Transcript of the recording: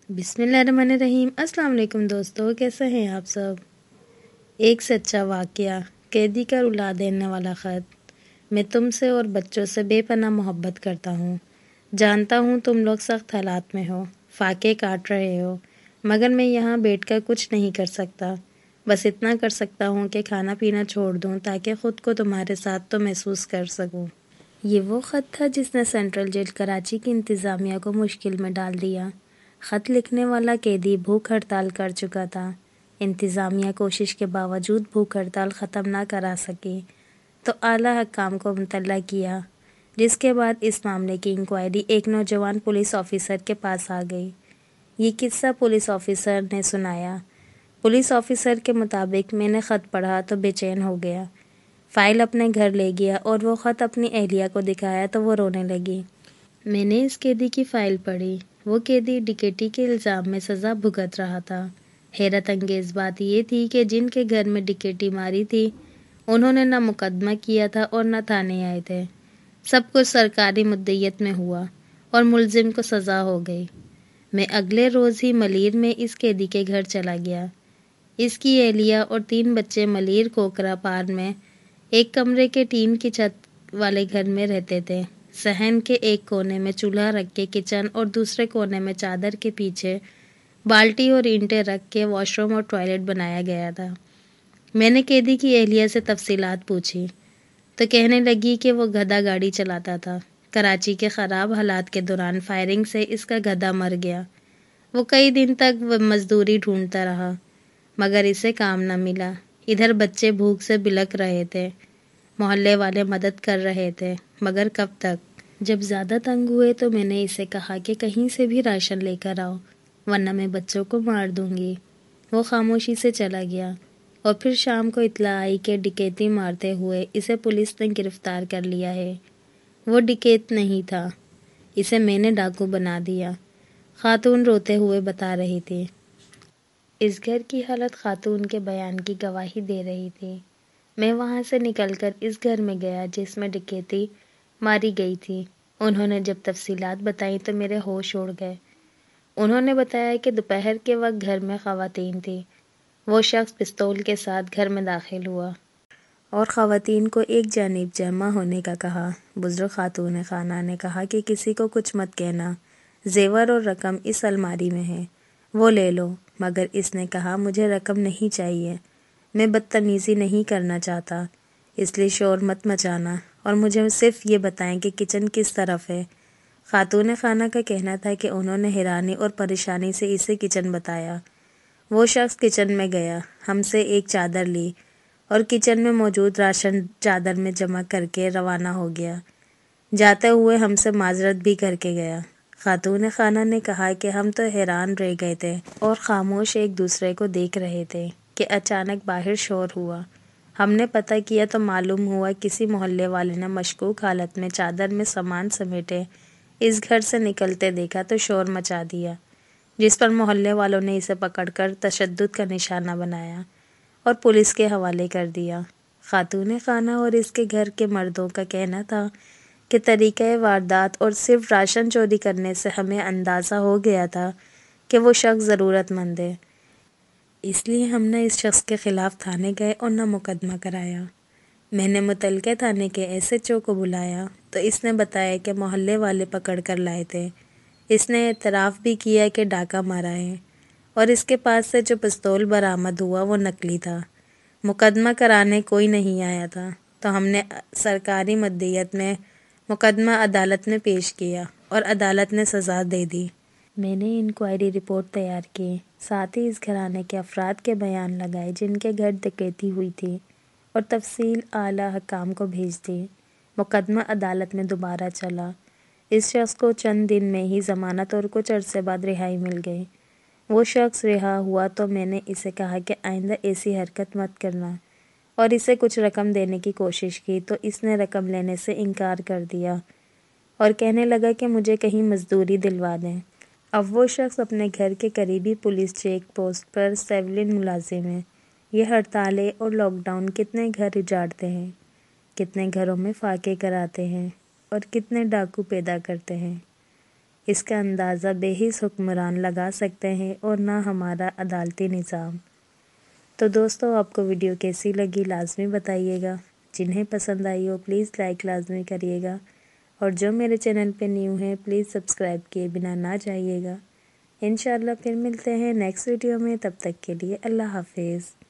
بسم اللہ الرحمن الرحیم۔ السلام علیکم دوستو، کیسے ہیں آپ سب؟ ایک سچا واقعہ، قیدی کا رلا دینے والا خط۔ میں تم سے اور بچوں سے بے پناہ محبت کرتا ہوں۔ جانتا ہوں تم لوگ سخت حالات میں ہو، فاقے کاٹ رہے ہو، مگر میں یہاں بیٹھ کر کچھ نہیں کر سکتا۔ بس اتنا کر سکتا ہوں کہ کھانا پینا چھوڑ دوں تاکہ خود کو تمہارے ساتھ تو محسوس کر سکوں۔ یہ وہ خط تھا جس نے سینٹرل جیل کراچی کی انتظامیہ کو مشکل میں ڈال دیا۔ خط لکھنے والا قیدی بھوک ہڑتال کر چکا تھا۔ انتظامیہ کوشش کے باوجود بھوک ہڑتال ختم نہ کرا سکی تو اعلیٰ حکام کو مطلع کیا، جس کے بعد اس معاملے کی انکوائری ایک نوجوان پولیس آفیسر کے پاس آ گئی۔ یہ قصہ پولیس آفیسر نے سنایا۔ پولیس آفیسر کے مطابق میں نے خط پڑھا تو بے چین ہو گیا۔ فائل اپنے گھر لے گیا اور وہ خط اپنی اہلیہ کو دکھایا تو وہ رونے لگی۔ میں نے اس قیدی کی فائل پڑھی۔ وہ قیدی ڈکیتی کے الزام میں سزا بھگت رہا تھا۔ حیرت انگیز بات یہ تھی کہ جن کے گھر میں ڈکیتی ماری تھی انہوں نے نہ مقدمہ کیا تھا اور نہ تھانے آئے تھے۔ سب کچھ سرکاری مدیریت میں ہوا اور ملزم کو سزا ہو گئی۔ میں اگلے روز ہی ملیر میں اس قیدی کے گھر چلا گیا۔ اس کی اہلیہ اور 3 بچے ملیر کوکرا پار میں ایک کمرے کے ٹین کی چھت والے گھر میں رہتے تھے۔ صحن کے ایک کونے میں چولہا رکھ کے کچن اور دوسرے کونے میں چادر کے پیچھے بالٹی اور اینٹیں رکھ کے واش روم اور ٹوائلٹ بنایا گیا تھا۔ میں نے قیدی کی اہلیہ سے تفصیلات پوچھی تو کہنے لگی کہ وہ گدھا گاڑی چلاتا تھا۔ کراچی کے خراب حالات کے دوران فائرنگ سے اس کا گدھا مر گیا۔ وہ کئی دن تک مزدوری ڈھونڈتا رہا مگر اسے کام نہ ملا۔ ادھر بچے بھوک سے بلک رہے تھے، محلے والے مدد کر رہے تھے، مگر کب تک؟ جب زیادہ تنگ ہوئے تو میں نے اسے کہا کہ کہیں سے بھی راشن لے کر آؤ ورنہ میں بچوں کو مار دوں گی۔ وہ خاموشی سے چلا گیا اور پھر شام کو اطلاع آئی کہ ڈکیتی مارتے ہوئے اسے پولیس نے گرفتار کر لیا ہے۔ وہ ڈکیت نہیں تھا، اسے میں نے ڈاکو بنا دیا، خاتون روتے ہوئے بتا رہی تھی۔ اس گھر کی حالت خاتون کے بیان کی گواہی دے رہی تھی۔ میں وہاں سے نکل کر اس گھر میں گیا جس میں ڈکیتی ماری گئی تھی۔ انہوں نے جب تفصیلات بتائیں تو میرے ہوش اڑ گئے۔ انہوں نے بتایا کہ دوپہر کے وقت گھر میں خواتین تھیں۔ وہ شخص پستول کے ساتھ گھر میں داخل ہوا اور خواتین کو ایک جانب جمع ہونے کا کہا۔ بزرگ خاتون خانہ نے کہا کہ کسی کو کچھ مت کہنا، زیور اور رقم اس الماری میں ہے، وہ لے لو، مگر اس نے کہا مجھے رقم نہیں چاہیے، میں بدتمیزی نہیں کرنا چاہتا، اس لیے شور مت مچانا اور مجھے صرف یہ بتائیں کہ کچن کس طرف ہے۔ خاتون خانہ کا کہنا تھا کہ انہوں نے حیرانی اور پریشانی سے اسے کچن بتایا۔ وہ شخص کچن میں گیا، ہم سے ایک چادر لی اور کچن میں موجود راشن چادر میں جمع کر کے روانہ ہو گیا۔ جاتے ہوئے ہم سے معذرت بھی کر کے گیا۔ خاتون خانہ نے کہا کہ ہم تو حیران رہ گئے تھے اور خاموش ایک دوسرے کو دیکھ رہے تھے کہ اچانک باہر شور ہوا۔ ہم نے پتہ کیا تو معلوم ہوا کسی محلے والے نے مشکوک حالت میں چادر میں سامان سمیٹے اس گھر سے نکلتے دیکھا تو شور مچا دیا، جس پر محلے والوں نے اسے پکڑ کر تشدد کا نشانہ بنایا اور پولیس کے حوالے کر دیا۔ خاتون خانہ اور اس کے گھر کے مردوں کا کہنا تھا کہ طریقۂ واردات اور صرف راشن چوری کرنے سے ہمیں اندازہ ہو گیا تھا کہ وہ شخص ضرورت مند ہے، اس لیے ہم نے اس شخص کے خلاف تھانے گئے اور نہ مقدمہ کرایا۔ میں نے متعلقہ تھانے کے ایس ایچ او کو بلایا تو اس نے بتایا کہ محلے والے پکڑ کر لائے تھے۔ اس نے اعتراف بھی کیا کہ ڈاکہ مارا ہے اور اس کے پاس سے جو پستول برآمد ہوا وہ نکلی تھا۔ مقدمہ کرانے کوئی نہیں آیا تھا تو ہم نے سرکاری مدیریت میں مقدمہ عدالت میں پیش کیا اور عدالت نے سزا دے دی۔ میں نے انکوائری رپورٹ تیار کی، ساتھ ہی اس گھرانے کے افراد کے بیان لگائے جن کے گھر ڈکیتی ہوئی تھی اور تفصیل اعلیٰ حکام کو بھیج دی۔ مقدمہ عدالت میں دوبارہ چلا۔ اس شخص کو چند دن میں ہی ضمانت اور کچھ عرصے بعد رہائی مل گئی۔ وہ شخص رہا ہوا تو میں نے اسے کہا کہ آئندہ ایسی حرکت مت کرنا اور اسے کچھ رقم دینے کی کوشش کی تو اس نے رقم لینے سے انکار کر دیا اور کہنے لگا کہ مجھے کہیں مزدوری دلوا دیں۔ اب وہ شخص اپنے گھر کے قریبی پولیس چیک پوسٹ پر سیولین ملازم ہے۔ یہ ہڑتالیں اور لاک ڈاؤن کتنے گھر اجاڑتے ہیں، کتنے گھروں میں فاقے کراتے ہیں اور کتنے ڈاکو پیدا کرتے ہیں۔ اس کا اندازہ بے حس حکمران لگا سکتے ہیں اور نہ ہمارا عدالتی نظام۔ تو دوستو آپ کو ویڈیو کیسی لگی لازمی بتائیے گا، جنہیں پسند آئی ہو پلیز لائک لازمی کریے گا، اور جو میرے چینل پہ نیو ہیں پلیز سبسکرائب کیے بنا نہ جائیے گا۔ انشاءاللہ پھر ملتے ہیں نیکسٹ ویڈیو میں، تب تک کے لیے اللہ حافظ۔